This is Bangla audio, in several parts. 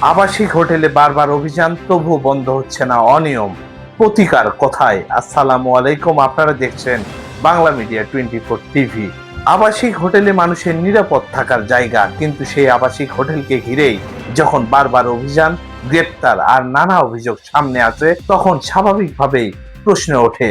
আবাসিক হোটেলে বারবার অভিযান, তবু বন্ধ হচ্ছে না অনিয়ম। প্রতিকার কোথায়? আসসালামু আলাইকুম, আপনারা দেখছেন বাংলা মিডিয়া 24 টিভি। আবাসিক হোটেলে মানুষের নিরাপদ থাকার জায়গা, কিন্তু সেই আবাসিক হোটেলকে ঘিরেই যখন বারবার অভিযান, গ্রেপ্তার আর নানা অভিযোগ সামনে আসে, তখন স্বাভাবিকভাবেই প্রশ্ন ওঠে,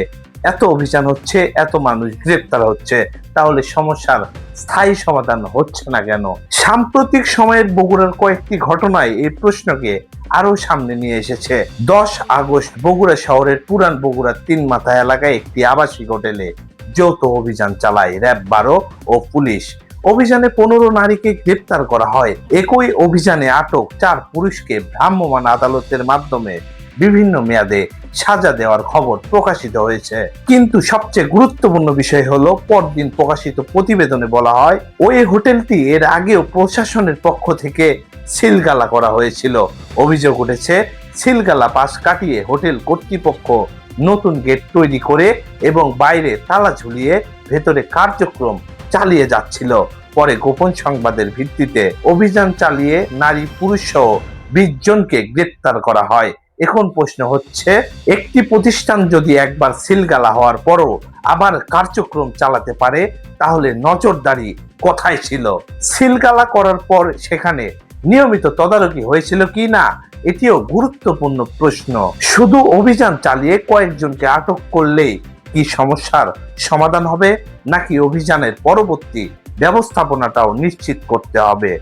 এত অভিযান হচ্ছে, এত মানুষ গ্রেপ্তার হচ্ছে, তাহলে সমস্যার স্থায়ী সমাধান হচ্ছে না কেন? সাম্প্রতিক সময়ের বগুড়ার কয়েকটি ঘটনায় এই প্রশ্নকে আরো সামনে নিয়ে এসেছে। 10 আগস্ট বগুড়া শহরের পুরান বগুড়ার 3 মাথা এলাকায় একটি আবাসিক হোটেলে যৌথ অভিযান চালায় র‍্যাব 12 ও পুলিশ। অভিযানে 15 নারীকে গ্রেপ্তার করা হয়। একই অভিযানে আটক 4 পুরুষকে ভ্রাম্যমাণ আদালতের মাধ্যমে বিভিন্ন মেয়াদে সাজা দেওয়ার খবর প্রকাশিত হয়েছে। কিন্তু সবচেয়ে গুরুত্বপূর্ণ বিষয় হলো, পরদিন প্রকাশিত প্রতিবেদনে বলা হয়, ওই হোটেলটি এর আগেও প্রশাসনের পক্ষ থেকে সিলগালা করা হয়েছিল। অভিযোগ উঠেছে, সিলগালা পাশ কাটিয়ে হোটেল কর্তৃপক্ষ নতুন গেট তৈরি করে এবং বাইরে তালা ঝুলিয়ে ভেতরে কার্যক্রম চালিয়ে যাচ্ছিল। পরে গোপন সংবাদের ভিত্তিতে অভিযান চালিয়ে নারী পুরুষ সহ 20 জনকে গ্রেপ্তার করা হয়। এখন প্রশ্ন হচ্ছে, একটি প্রতিষ্ঠান যদি একবার সিলগালা হওয়ার পরও আবার কার্যক্রম চালাতে পারে, তাহলে নজরদারি কোথায় ছিল? সিলগালা করার পর সেখানে নিয়মিত তদারকি হয়েছিল কি না, এটিও গুরুত্বপূর্ণ প্রশ্ন। শুধু অভিযান চালিয়ে কয়েকজনকে আটক করলেই কি সমস্যার সমাধান হবে, নাকি অভিযানের পরবর্তী ব্যবস্থাপনাটাও নিশ্চিত করতে হবে?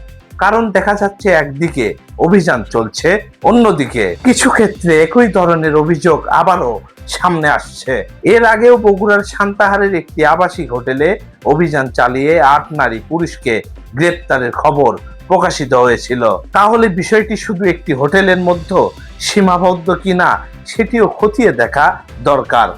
কারণ দেখা যাচ্ছে একদিকে অভিযান চলছে, অন্যদিকে কিছু ক্ষেত্রে একই ধরনের অভিযোগ আবারও সামনে আসছে। এর আগেও বগুড়ার সান্তাহারের একটি আবাসিক হোটেলে অভিযান চালিয়ে 8 নারী পুরুষকে গ্রেপ্তারের খবর প্রকাশিত হয়েছিল। তাহলে বিষয়টি শুধু একটি হোটেলের মধ্যে সীমাবদ্ধ কিনা, সেটিও খতিয়ে দেখা দরকার।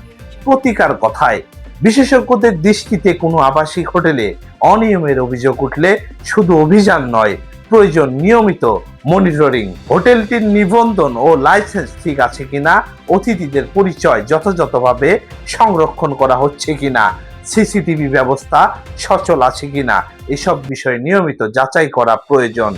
প্রতিকার কথায়? বিশেষজ্ঞদের দৃষ্টিতে কোনো আবাসিক হোটেলে অনিয়মের অভিযোগ উঠলে শুধু অভিযান নয়, প্রয়োজন নিয়মিত মনিটরিং। হোটেলটির নিবন্ধন ও লাইসেন্স ঠিক আছে কিনা, অতিথিদের পরিচয় যথাযথভাবে সংরক্ষণ করা হচ্ছে কিনা, সিসিটিভি ব্যবস্থা সচল আছে কিনা, এসব বিষয়ে নিয়মিত যাচাই করা প্রয়োজন।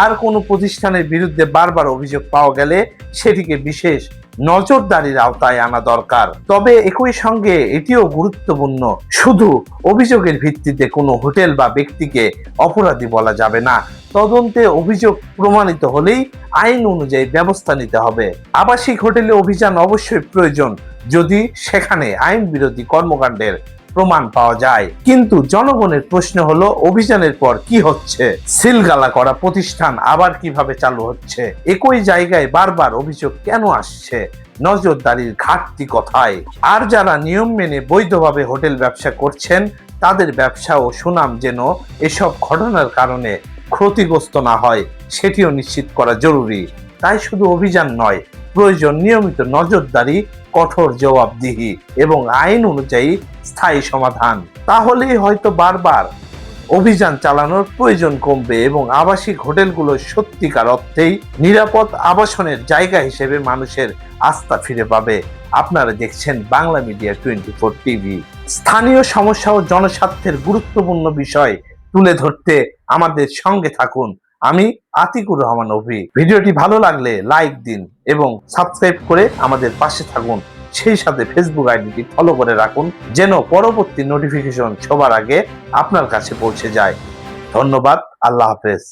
আর কোনো প্রতিষ্ঠানের বিরুদ্ধে বারবার অভিযোগ পাওয়া গেলে সেটিকে বিশেষ নজরদারির আওতায় আনা দরকার। তবে একই সঙ্গে এটিও গুরুত্বপূর্ণ, শুধু অভিযোগের ভিত্তিতে কোনো হোটেল বা ব্যক্তিকে অপরাধী বলা যাবে না। তদন্তে অভিযোগ প্রমাণিত হলেই আইন অনুযায়ী ব্যবস্থা নিতে হবে। আবাসিক হোটেলে অভিযান অবশ্যই প্রয়োজন যদি সেখানে আইন বিরোধী কর্মকাণ্ডের প্রমাণ পাওয়া যায়। কিন্তু জনগণের প্রশ্ন হলো, অভিযানের পর কি হচ্ছে? সিলগালা করা প্রতিষ্ঠান আবার কিভাবে চালু হচ্ছে? একই জায়গায় বারবার অভিযোগ কেন আসছে? নজরদারির ঘাটতি কোথায়? আর যারা নিয়ম মেনে বৈধভাবে হোটেল ব্যবসা করছেন, তাদের ব্যবসা ও সুনাম যেন এসব ঘটনার কারণে ক্ষতিগ্রস্ত না হয়, সেটিও নিশ্চিত করা জরুরি। তাই শুধু অভিযান নয়, প্রয়োজন নিয়মিত নজরদারি, কঠোর জবাবদিহি এবং আইন অনুযায়ী স্থায়ী সমাধান। তাহলেই হয়তো বারবার অভিযান চালানোর প্রয়োজন কমবে এবং আবাসিক হোটেলগুলো সত্যিকার অর্থেই নিরাপদ আবাসনের জায়গা হিসেবে মানুষের আস্থা ফিরে পাবে। আপনারা দেখছেন বাংলা মিডিয়া 24 টিভি। স্থানীয় সমস্যা ও জনস্বার্থের গুরুত্বপূর্ণ বিষয় তুলে ধরতে আমাদের সঙ্গে থাকুন। আমি আতিকুর রহমান অভি। ভিডিওটি ভালো লাগলে লাইক দিন এবং সাবস্ক্রাইব করে আমাদের পাশে থাকুন। সেই সাথে ফেসবুক আইডিটি ফলো করে রাখুন, যেন পরবর্তী নোটিফিকেশন সবার আগে আপনার কাছে পৌঁছে যায়। ধন্যবাদ। আল্লাহ হাফেজ।